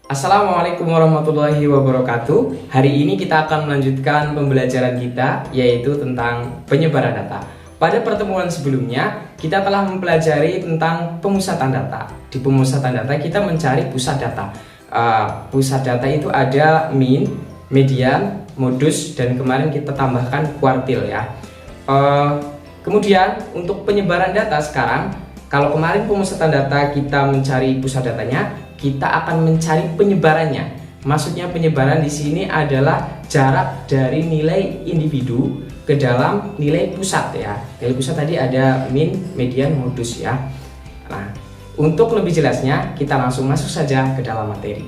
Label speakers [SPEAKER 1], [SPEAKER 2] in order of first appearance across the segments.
[SPEAKER 1] Assalamualaikum warahmatullahi wabarakatuh. Hari ini kita akan melanjutkan pembelajaran kita, yaitu tentang penyebaran data. Pada pertemuan sebelumnya, kita telah mempelajari tentang pemusatan data. Di pemusatan data, kita mencari pusat data. Pusat data itu ada min, median, modus, dan kemarin kita tambahkan kuartil ya. Kemudian untuk penyebaran data sekarang, kalau kemarin pemusatan data kita mencari pusat datanya, kita akan mencari penyebarannya. Maksudnya penyebaran di sini adalah jarak dari nilai individu ke dalam nilai pusat ya. Nilai pusat tadi ada min, median, modus ya. Nah, untuk lebih jelasnya kita langsung masuk saja ke dalam materi.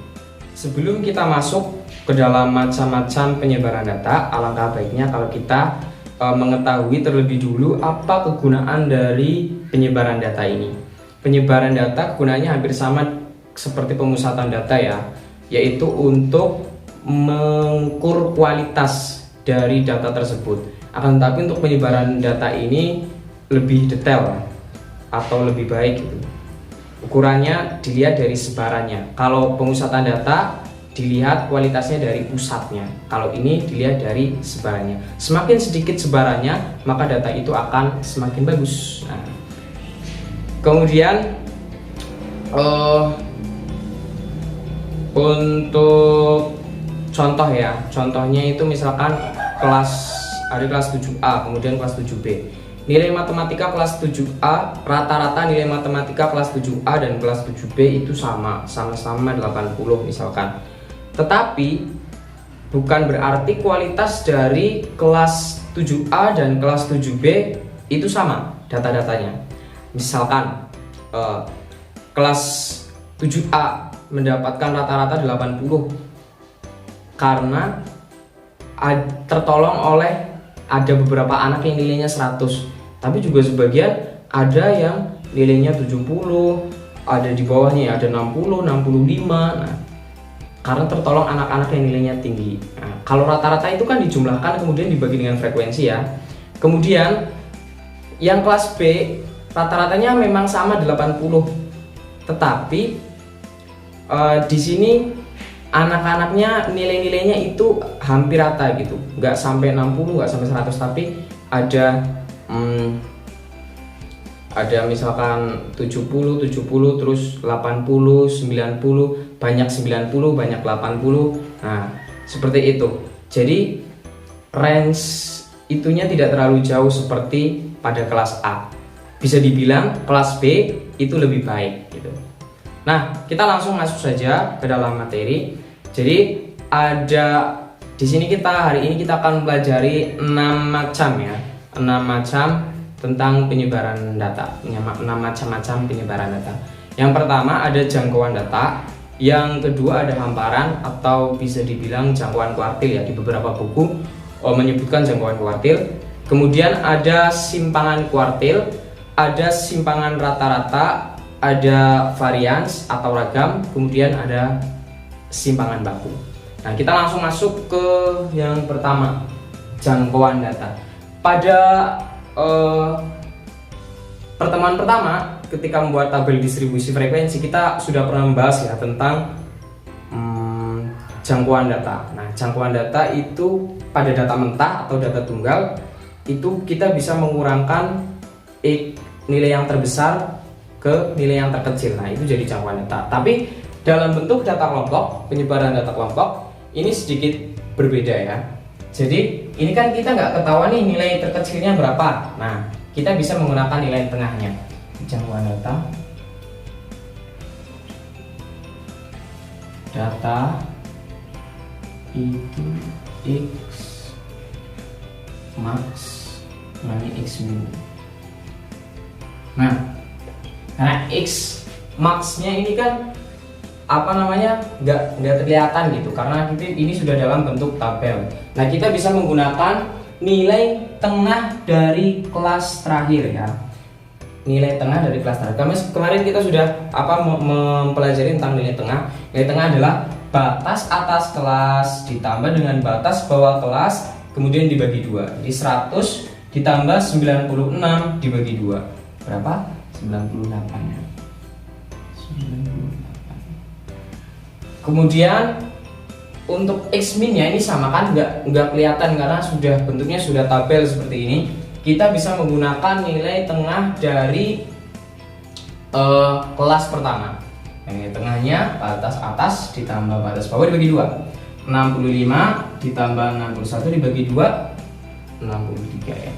[SPEAKER 1] Sebelum kita masuk ke dalam macam-macam penyebaran data, alangkah baiknya kalau kita mengetahui terlebih dulu apa kegunaan dari penyebaran data ini. Penyebaran data kegunaannya hampir sama seperti pemusatan data ya, yaitu untuk mengukur kualitas dari data tersebut. Akan tetapi untuk penyebaran data ini lebih detail atau lebih baik gitu. Ukurannya dilihat dari sebarannya. Kalau pemusatan data dilihat kualitasnya dari pusatnya. Kalau ini dilihat dari sebarannya. Semakin sedikit sebarannya, maka data itu akan semakin bagus. Nah, kemudian untuk contoh ya, contohnya itu misalkan ada kelas 7A, kemudian kelas 7B. Nilai matematika kelas 7A, rata-rata nilai matematika kelas 7A dan kelas 7B itu sama-sama 80 misalkan. Tetapi bukan berarti kualitas dari kelas 7A dan kelas 7B itu sama data-datanya. Misalkan kelas 7A mendapatkan rata-rata 80 karena tertolong oleh ada beberapa anak yang nilainya 100, tapi juga sebagian ada yang nilainya 70, ada di bawahnya ada 60, 65. Nah, karena tertolong anak-anak yang nilainya tinggi. Nah, kalau rata-rata itu kan dijumlahkan kemudian dibagi dengan frekuensi ya. Kemudian yang kelas B rata-ratanya memang sama 80, tetapi di sini anak-anaknya nilai-nilainya itu hampir rata gitu, nggak sampai 60, nggak sampai 100, tapi ada misalkan 70, terus 80, 90, banyak 90, banyak 80. Nah, seperti itu. Jadi range itunya tidak terlalu jauh seperti pada kelas A. Bisa dibilang kelas B itu lebih baik gitu. Nah, kita langsung masuk saja ke dalam materi. Jadi di sini hari ini kita akan mempelajari 6 macam ya, 6 macam tentang penyebaran data, 6 macam-macam penyebaran data. Yang pertama ada jangkauan data, yang kedua ada hamparan atau bisa dibilang jangkauan kuartil ya, di beberapa buku menyebutkan jangkauan kuartil. Kemudian ada simpangan kuartil, ada simpangan rata-rata, ada varians atau ragam, kemudian ada simpangan baku. Nah, kita langsung masuk ke yang pertama, jangkauan data. Pada pertemuan pertama ketika membuat tabel distribusi frekuensi, kita sudah pernah membahas ya tentang jangkauan data. Nah, jangkauan data itu pada data mentah atau data tunggal itu kita bisa mengurangkan nilai yang terbesar ke nilai yang terkecil. Nah, itu jadi jangkauan data. Tapi dalam bentuk data kelompok, penyebaran data kelompok ini sedikit berbeda ya. Jadi ini kan kita nggak ketahuan nih nilai terkecilnya berapa. Nah, kita bisa menggunakan nilai tengahnya. Jangkauan data itu x max kali x min. Nah, karena x max-nya ini kan nggak terlihatan gitu, karena ini sudah dalam bentuk tabel. Nah, kita bisa menggunakan nilai tengah dari kelas terakhir ya, nilai tengah dari kelas terakhir. Kemarin kita sudah mempelajari tentang nilai tengah. Nilai tengah adalah batas atas kelas ditambah dengan batas bawah kelas kemudian dibagi 2. Jadi 100 ditambah 96 dibagi 2 berapa? 98 ya. 98. Kemudian untuk X min-nya ini sama kan, nggak kelihatan karena bentuknya sudah tabel seperti ini. Kita bisa menggunakan nilai tengah dari kelas pertama. Nilai tengahnya batas atas ditambah batas bawah dibagi 2. 65 ditambah 61 dibagi 2, 63 ya.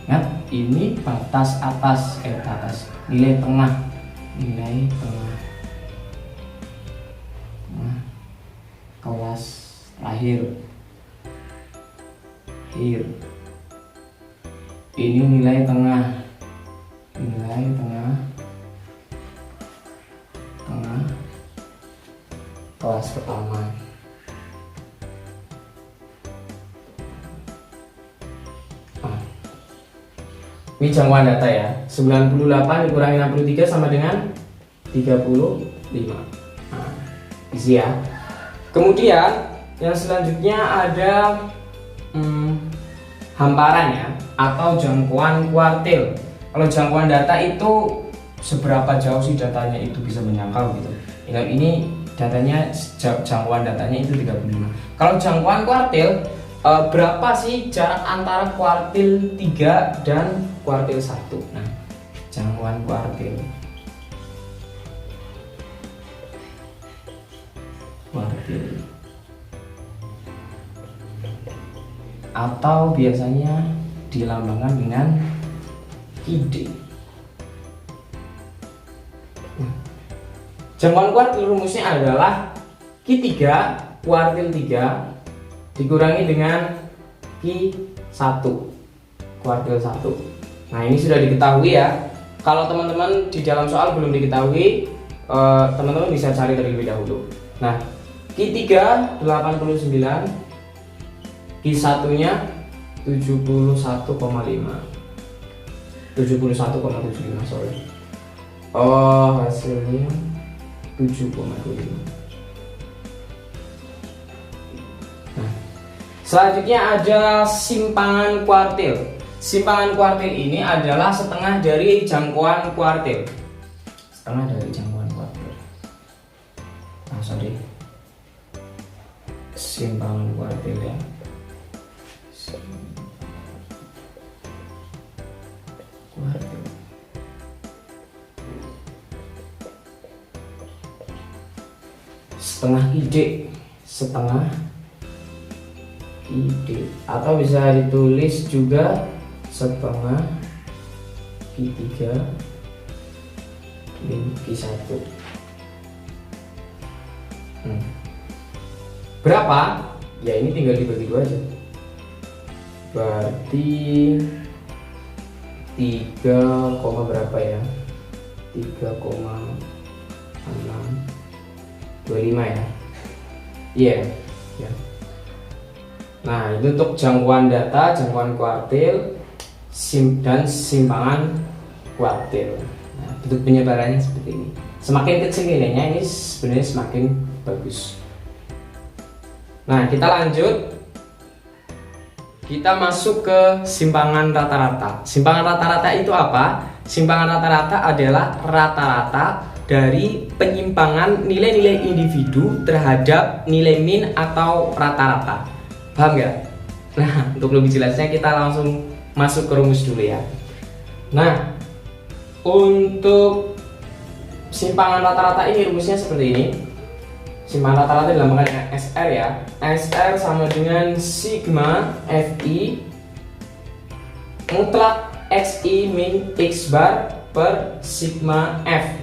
[SPEAKER 1] Ingat, ini batas atas, nilai tengah kelas akhir. Ini nilai tengah kelas pertama. Ini jangkauan data ya. 98 dikurangi 63 sama dengan 35. Isi ya. Kemudian yang selanjutnya ada hamparan ya, atau jangkauan kuartil. Kalau jangkauan data itu seberapa jauh sih datanya itu bisa menjangkau gitu. Ini datanya, jangkauan datanya itu 35. Kalau jangkauan kuartil, berapa sih jarak antara kuartil 3 dan kuartil 1? Nah, jangkauan kuartil atau biasanya dilambangkan dengan KID. Jangkauan kuartil rumusnya adalah Q3 kuartil 3 dikurangi dengan Q1 kuartil 1. Nah, ini sudah diketahui ya. Kalau teman-teman di dalam soal belum diketahui, teman-teman bisa cari terlebih dahulu. Nah, Q3 89, Q1 nya 71,5, 71,75 sorry. Hasilnya 7,25. Nah, selanjutnya ada simpangan kuartil. Simpangan kuartil ini adalah setengah dari jangkauan kuartil. Simpangan kuartil ya. Setengah ide, atau bisa ditulis juga setengah Q3 min Q1. Berapa? Ya ini tinggal dibagi 2 aja. Berarti 3, berapa ya? 3,625 ya. Iya. Yeah. Nah, itu untuk jangkauan data, jangkauan kuartil, dan simpangan kuartil. Nah, bentuk penyebarannya seperti ini. Semakin kecil nilainya, ini sebenarnya semakin bagus. Nah, kita lanjut. Kita masuk ke simpangan rata-rata. Simpangan rata-rata itu apa? Simpangan rata-rata adalah rata-rata dari penyimpangan nilai-nilai individu terhadap nilai min atau rata-rata. Paham nggak? Nah, untuk lebih jelasnya kita langsung masuk ke rumus dulu ya. Nah, untuk simpangan rata-rata ini rumusnya seperti ini. Simpangan rata-rata dilambangkan dengan SR ya. SR sama dengan sigma FI mutlak XI min X bar per sigma F.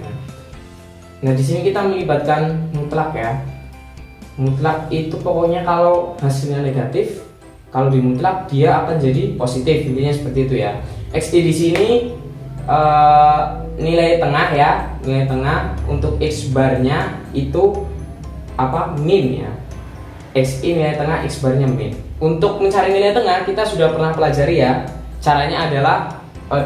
[SPEAKER 1] Nah, di sini kita melibatkan mutlak ya. Mutlak itu pokoknya kalau hasilnya negatif, kalau dimutlak dia akan jadi positif, intinya seperti itu ya. XI di sini nilai tengah ya, nilai tengah. Untuk X barnya itu apa? Min ya. XI nilai tengah, X barnya min. Untuk mencari nilai tengah kita sudah pernah pelajari ya. Caranya adalah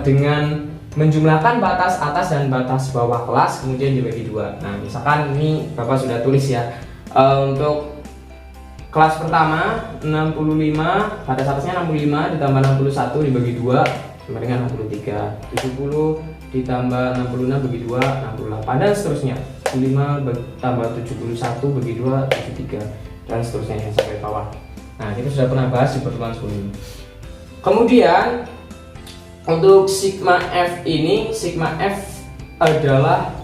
[SPEAKER 1] dengan menjumlahkan batas atas dan batas bawah kelas kemudian dibagi 2. Nah, misalkan ini Bapak sudah tulis ya. Untuk kelas pertama 65, batas atasnya 65 ditambah 61 dibagi 2 sama dengan 63. 70 ditambah 66 bagi 2, 68 dan seterusnya. tambah 71 bagi 2 73 dan seterusnya yang sampai bawah. Nah, kita sudah pernah bahas di pertemuan sebelumnya. Kemudian untuk sigma F ini, sigma F adalah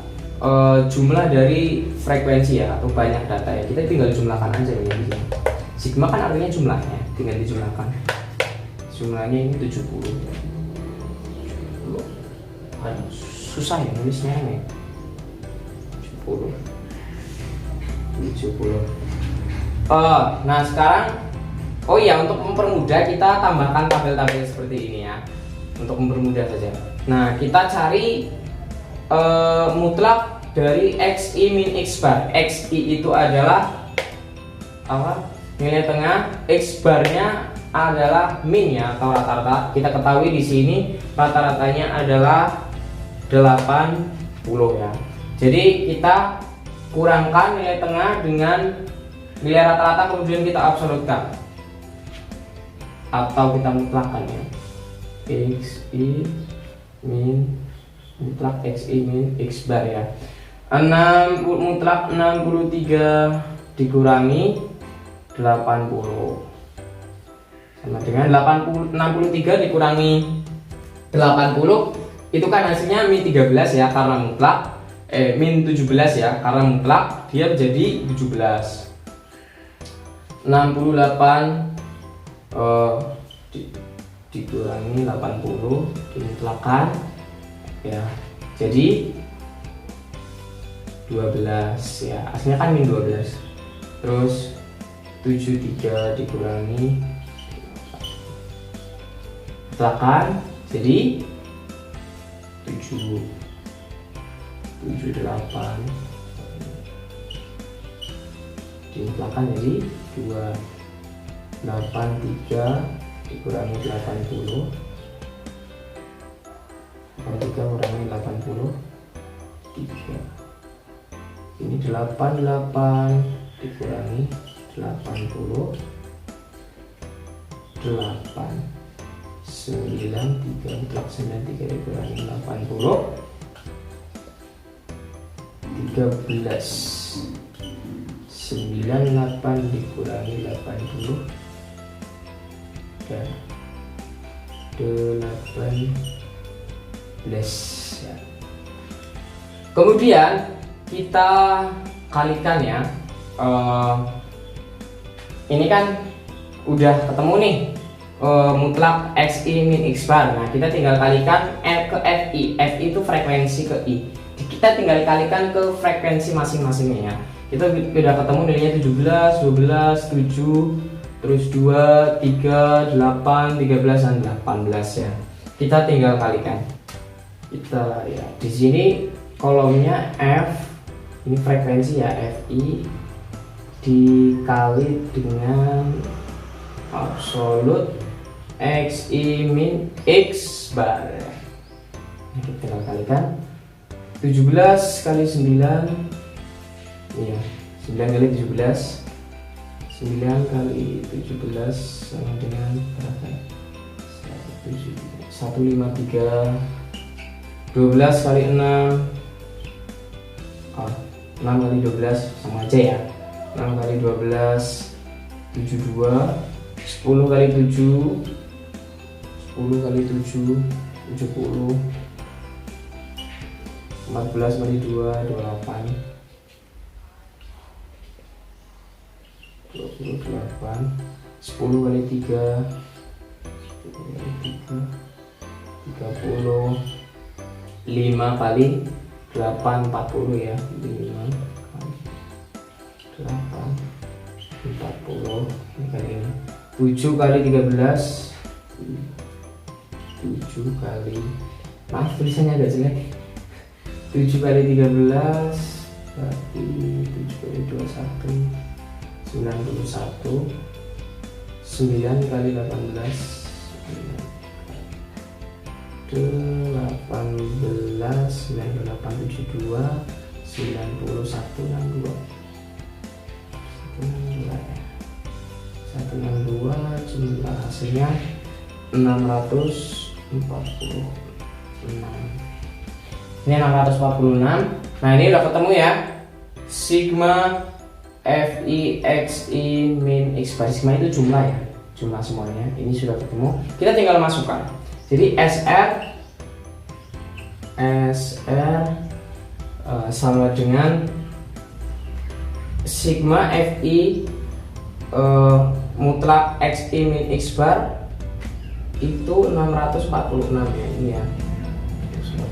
[SPEAKER 1] jumlah dari frekuensi ya, atau banyak data ya. Kita tinggal jumlahkan aja ya. Sigma kan artinya jumlahnya, tinggal dijumlahkan. Jumlahnya ini 70. Aduh, susah ya nulisnya nih. 70. Nah sekarang, oh iya, untuk mempermudah kita tambahkan tabel-tabel seperti ini ya, untuk mempermudah saja. Nah, kita cari mutlak dari xi min x bar. Xi itu adalah apa? Nilai tengah. X barnya adalah min ya, atau rata-rata. Kita ketahui di sini rata-ratanya adalah 80 ya. Jadi kita kurangkan nilai tengah dengan nilai rata-rata, kemudian kita absolutkan atau kita mutlakkan ya. Xi min mutlak xi min x bar ya. 6 mutlak 63 dikurangi 80 sama dengan 63 dikurangi 80 itu kan hasilnya min 13 ya, karena mutlak min 17 ya, karena mutlak dia menjadi 17. 68 dikurangi 80 dimutlakan ya, jadi 12 ya, aslinya kan min 12. Terus 73 dikurangi mutlakan jadi 78 dimutlakan jadi 283 dikurangi 80, 83 kurangi 80 3. Ini 88 dikurangi 80 8 93 mutlak 93 dikurangi 80 13. 98 dikurangi 80 dan 18 ya. Kemudian kita kalikan ya. Ini kan udah ketemu nih mutlak xi min x bar. Nah, kita tinggal kalikan ke fi. Fi itu frekuensi ke i. Kita tinggal kalikan ke frekuensi masing-masingnya ya. Kita udah ketemu nilainya 17, 12, 7, terus 2, 3, 8, 13 dan 18 ya. Kita tinggal kalikan. Kita ya di sini kolomnya f, ini frekuensi ya, fi dikali dengan absolut xi min x bar. Ini kita tinggal kalikan. 17 kali 9 ya, 9 kali 17, 9 kali 17 sama dengan berapa? 153. 12 kali 6 6 kali 12 sama aja ya. 6 kali 12 72. 10 kali 7 10 kali 7 70. 14 kali 2 28. 28. 10 kali 3 30. 5 kali 8 40 ya. 5 kali 8 40. Ini kali ini 7 kali 13. 7 kali, maaf tulisannya agak jelek. 7 kali 13 berarti 7 kali 21 91. 9 kali 18 18 9 8 72 91 62 162 jumlah hasilnya 646. Ini 646. Nah, ini udah ketemu ya. sigma fi xi min x bar. Sigma itu jumlah ya, jumlah semuanya. Ini sudah ketemu, kita tinggal masukkan. Jadi SR sama dengan sigma fi mutlak xi min x bar itu 646 ya, ini ya,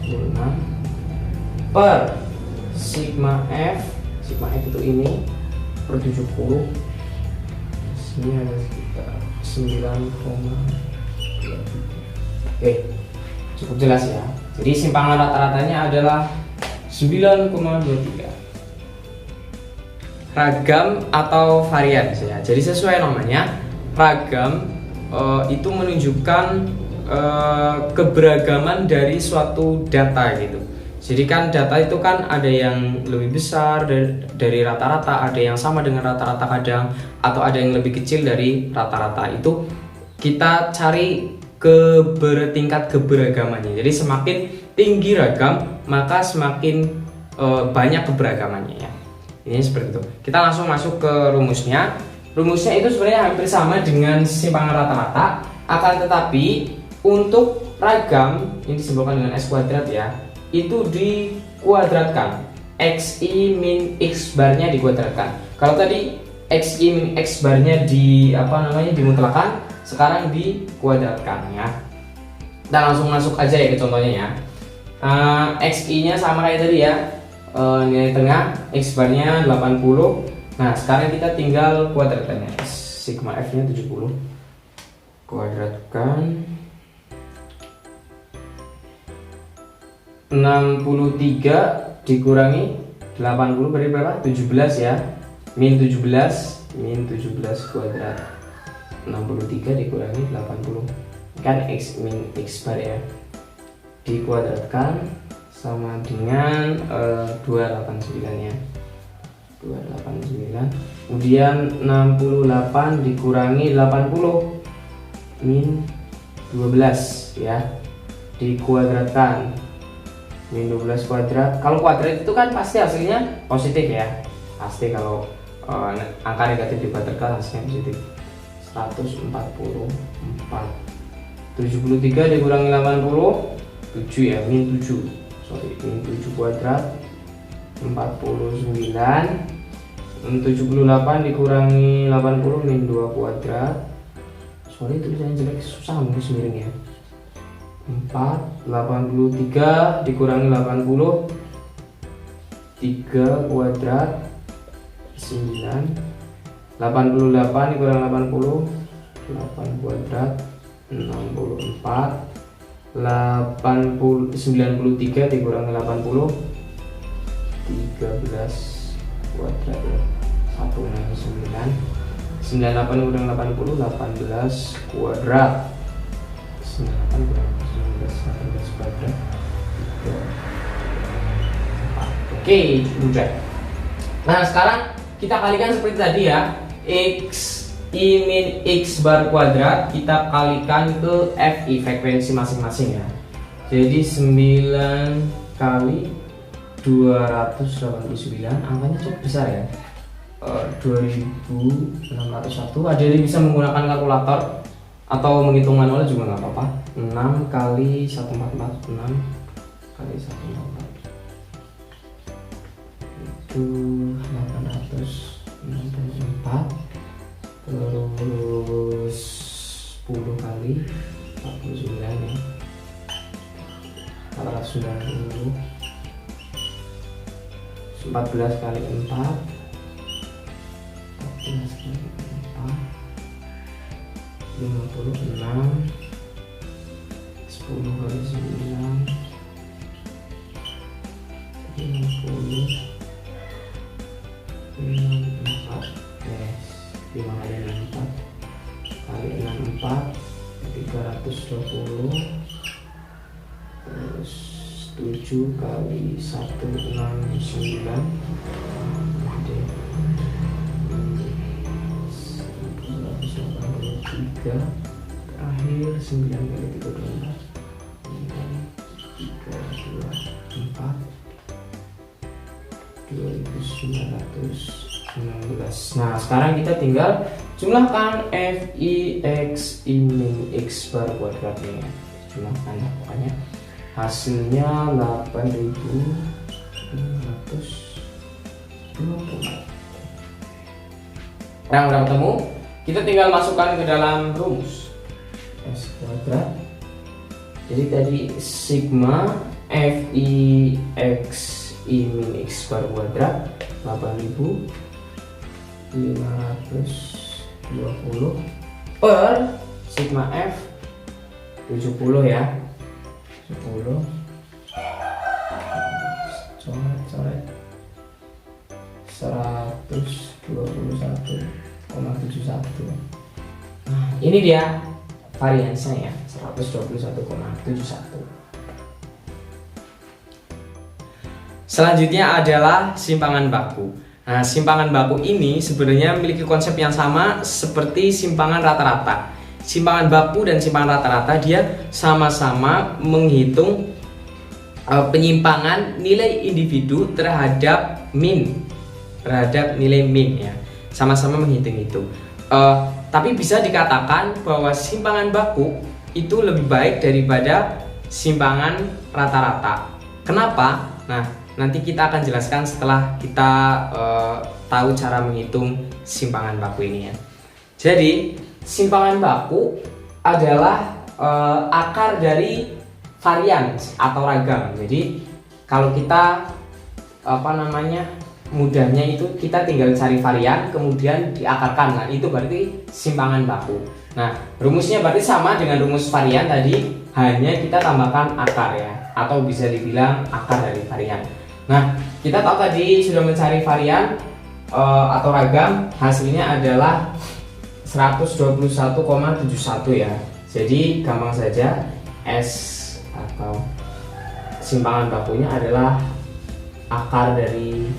[SPEAKER 1] 646 per sigma f itu ini per 70. Sini ada sekitar 9,2. Oke, cukup jelas ya. Jadi simpangan rata-ratanya adalah 9,23. Ragam atau varian ya. Jadi sesuai namanya, ragam itu menunjukkan keberagaman dari suatu data gitu. Jadi kan data itu kan ada yang lebih besar dari rata-rata, ada yang sama dengan rata-rata kadang, atau ada yang lebih kecil dari rata-rata. Itu kita cari tingkat keberagamannya. Jadi semakin tinggi ragam, maka semakin banyak keberagamannya ya. Ini seperti itu. Kita langsung masuk ke rumusnya. Rumusnya itu sebenarnya hampir sama dengan simpangan rata-rata, akan tetapi untuk ragam ini disimbolkan dengan S kuadrat ya, itu dikuadratkan. Xi min x barnya dikuadratkan. Kalau tadi Xi min x barnya dimutlakan, sekarang dikuadratkan ya. Kita langsung masuk aja ya ke contohnya ya. Xi nya sama kayak tadi ya, nilai tengah, x barnya 80. Nah sekarang kita tinggal kuadratkannya. Sigma f nya 70, kuadratkan 63 dikurangi 80 berarti berapa? 17 ya. Min 17 kuadrat 63 dikurangi 80 kan x min x bar ya, dikuadratkan sama dengan 289 ya, 289. Kemudian 68 dikurangi 80 min 12 ya, dikuadratkan min 12 kuadrat. Kalau kuadrat itu kan pasti hasilnya positif ya, pasti kalau angka negatif dikuadratkan hasilnya positif. 144 73 dikurangi 80 7 ya, min 7 kuadrat 49. 78 dikurangi 80 min 2 kuadrat. Sorry tulisannya jelek, susah nulis miring ya. 83 dikurangi 80 3 kuadrat 9. 88 dikurangi 80 8 kuadrat 64. 93 dikurangi 80 13 kuadrat ya, 169. 98 dikurangi 80 18 kuadrat. 98 kurangi 19 kuadrat 3. Oke, mudah. Nah sekarang kita kalikan seperti tadi ya, xi min x bar kuadrat kita kalikan ke fi, frekuensi masing-masing ya. Jadi 9 kali 289, angkanya cukup besar ya, 2601. Ada yang bisa menggunakan kalkulator atau menghitung manual juga nggak apa-apa. 6 kali 144, 6 kali 144 itu 864, terus 10 kali 49 ya, 490. 14 kali 4 14 kali 4 56. 10 kali 9 50 64. Yes, 5 kali 64 kali 64 320. Terus 7 kali 169 3, terakhir 9 kali 34 3, 2, 4 2916. Nah, sekarang kita tinggal jumlahkan Fi X I min X bar kuadratnya. Jumlahkan ya, pokoknya hasilnya 8520. Yang udah ketemu, kita tinggal masukkan ke dalam rumus S kuadrat. Jadi tadi sigma Fi X I min X bar kuadrat 8520 per sigma F 70 ya, 10 coret 121,71. Nah, ini dia variansnya ya, 121,71. Selanjutnya adalah simpangan baku. Nah, simpangan baku ini sebenarnya memiliki konsep yang sama seperti simpangan rata-rata. Simpangan baku dan simpangan rata-rata dia sama-sama menghitung penyimpangan nilai individu terhadap nilai min ya. Sama-sama menghitung itu. Tapi bisa dikatakan bahwa simpangan baku itu lebih baik daripada simpangan rata-rata. Kenapa? Nah, nanti kita akan jelaskan setelah kita tahu cara menghitung simpangan baku ini ya. Jadi simpangan baku adalah akar dari varians atau ragam. Jadi kalau kita mudahnya itu kita tinggal cari varian kemudian diakarkan. Nah, itu berarti simpangan baku. Nah, rumusnya berarti sama dengan rumus varian tadi, hanya kita tambahkan akar ya, atau bisa dibilang akar dari varian. Nah, kita tahu tadi sudah mencari varian atau ragam, hasilnya adalah 121,71 ya. Jadi gampang saja, S atau simpangan bakunya adalah akar dari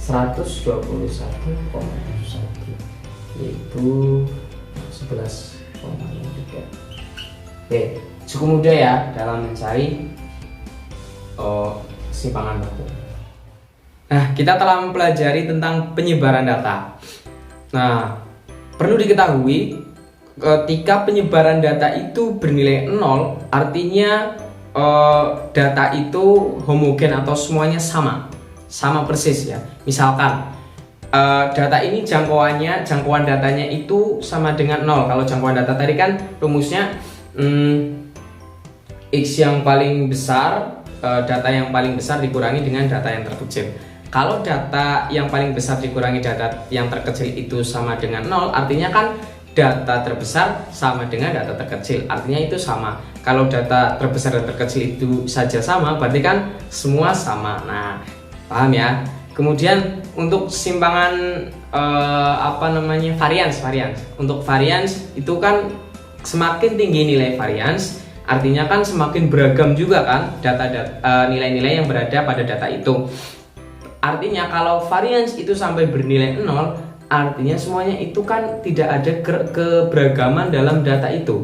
[SPEAKER 1] 121,71 yaitu 11,3. Oke, cukup mudah ya dalam mencari simpangan baku. Nah, kita telah mempelajari tentang penyebaran data. Nah, perlu diketahui ketika penyebaran data itu bernilai 0, artinya data itu homogen atau semuanya sama persis ya. Misalkan data ini jangkauan datanya itu sama dengan 0. Kalau jangkauan data tadi kan rumusnya X yang paling besar, data yang paling besar dikurangi dengan data yang terkecil. Kalau data yang paling besar dikurangi data yang terkecil itu sama dengan 0, artinya kan data terbesar sama dengan data terkecil, artinya itu sama. Kalau data terbesar dan terkecil itu saja sama, berarti kan semua sama. Nah, paham ya? Kemudian untuk simpangan varians. Untuk varians itu kan semakin tinggi nilai varians, artinya kan semakin beragam juga kan nilai-nilai yang berada pada data itu. Artinya kalau varians itu sampai bernilai 0, artinya semuanya itu kan tidak ada keberagaman dalam data itu.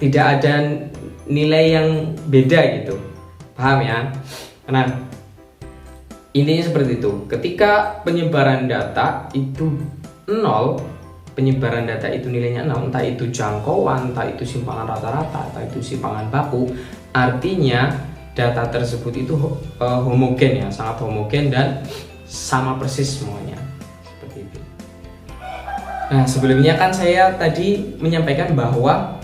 [SPEAKER 1] Tidak ada nilai yang beda gitu. Paham ya? Nah, intinya seperti itu. Ketika penyebaran data itu 0, penyebaran data itu nilainya 0, entah itu jangkauan, entah itu simpangan rata-rata, entah itu simpangan baku, artinya data tersebut itu homogen ya, sangat homogen dan sama persis semuanya. Seperti itu. Nah, sebelumnya kan saya tadi menyampaikan bahwa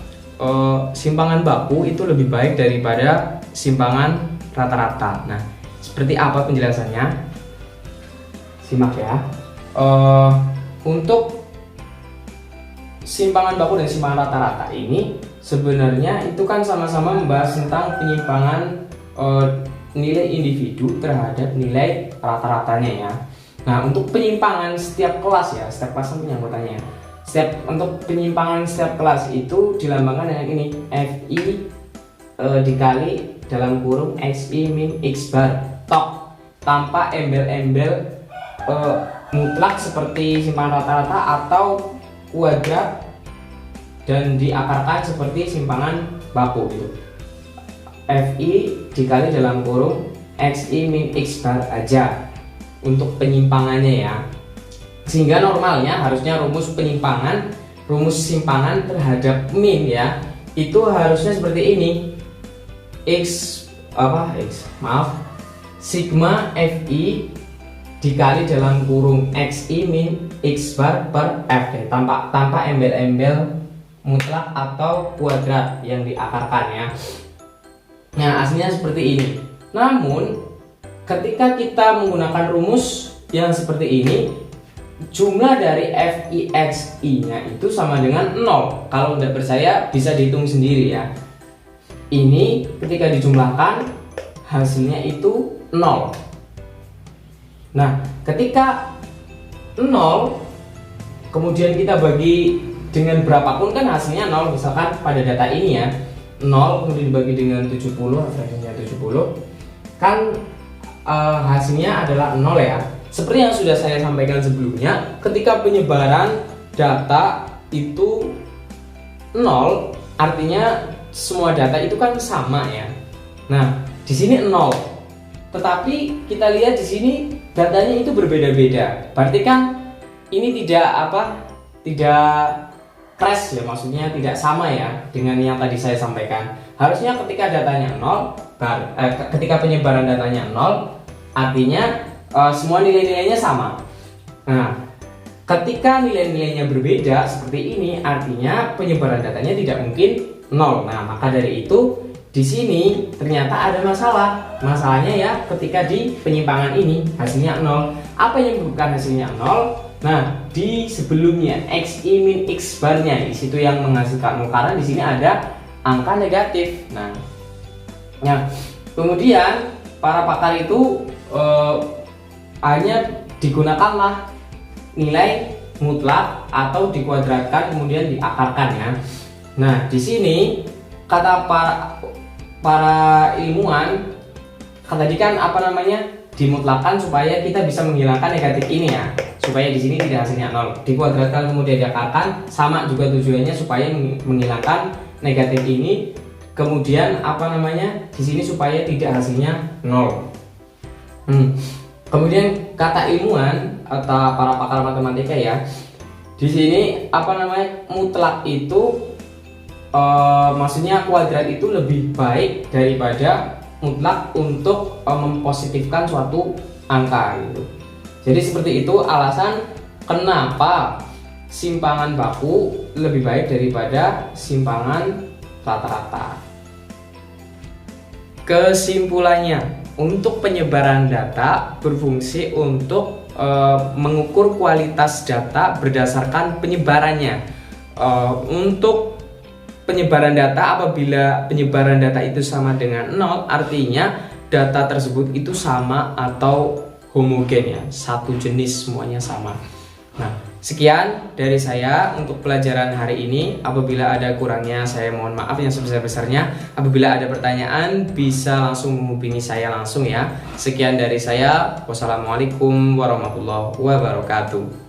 [SPEAKER 1] simpangan baku itu lebih baik daripada simpangan rata-rata. Nah, seperti apa penjelasannya? Simak ya. Untuk simpangan baku dan simpangan rata-rata ini sebenarnya itu kan sama-sama membahas tentang penyimpangan nilai individu terhadap nilai rata-ratanya ya. Nah, untuk penyimpangan setiap kelas ya, setiap kelas kan punya anggotanya. Untuk penyimpangan setiap kelas itu dilambangkan dengan ini, Fi dikali dalam kurung Xi min X bar tok, tanpa embel-embel mutlak seperti simpangan rata-rata atau kuadrat dan diakarkan seperti simpangan baku gitu. Fi dikali dalam kurung Xi min X bar aja. untuk penyimpangannya ya. Sehingga normalnya harusnya rumus simpangan terhadap min ya, itu harusnya seperti ini. Sigma Fi dikali dalam kurung Xi min X bar per F deh, tanpa embel-embel mutlak atau kuadrat yang diakarkan ya. Nah, aslinya seperti ini. Namun ketika kita menggunakan rumus yang seperti ini, jumlah dari Fixi nya itu sama dengan 0. Kalau tidak percaya bisa dihitung sendiri ya. Ini ketika dijumlahkan hasilnya itu 0. Nah, ketika 0 kemudian kita bagi dengan berapapun kan hasilnya 0. Misalkan pada data ini ya, 0 kemudian dibagi dengan 70, hasilnya 70 kan hasilnya adalah 0 ya. Seperti yang sudah saya sampaikan sebelumnya, ketika penyebaran data itu 0, artinya semua data itu kan sama ya. Nah, di sini 0. Tetapi kita lihat di sini datanya itu berbeda-beda. Berarti kan ini tidak crash ya, maksudnya tidak sama ya dengan yang tadi saya sampaikan. Harusnya ketika datanya 0, ketika penyebaran datanya 0, artinya semua nilai-nilainya sama. Nah, ketika nilai-nilainya berbeda seperti ini, artinya penyebaran datanya tidak mungkin 0. Nah, maka dari itu di sini ternyata ada masalah. Masalahnya ya ketika di penyimpangan ini hasilnya 0. Apa yang menyebabkan hasilnya 0? Nah, di sebelumnya Xi min X bar-nya di situ yang menghasilkan 0 karena di sini ada angka negatif. Nah, kemudian para pakar itu hanya digunakanlah nilai mutlak atau dikuadratkan kemudian diakarkan ya. Nah, di sini kata para ilmuwan tadi kan dimutlakan supaya kita bisa menghilangkan negatif ini ya, supaya di sini tidak hasilnya 0. Dikuadratkan kemudian diakarkan sama juga tujuannya supaya menghilangkan negatif ini, kemudian di sini supaya tidak hasilnya 0. Kemudian kata ilmuwan atau para pakar matematika ya, di sini mutlak itu maksudnya kuadrat itu lebih baik daripada mutlak untuk mempositifkan suatu angka gitu. Jadi seperti itu alasan kenapa simpangan baku lebih baik daripada simpangan rata-rata. Kesimpulannya, untuk penyebaran data berfungsi untuk mengukur kualitas data berdasarkan penyebarannya. Untuk penyebaran data, apabila penyebaran data itu sama dengan 0, artinya data tersebut itu sama atau homogen ya, satu jenis, semuanya sama. Nah, sekian dari saya untuk pelajaran hari ini. Apabila ada kurangnya saya mohon maaf yang sebesar-besarnya. Apabila ada pertanyaan bisa langsung menghubungi saya langsung ya. Sekian dari saya. Wassalamualaikum warahmatullahi wabarakatuh.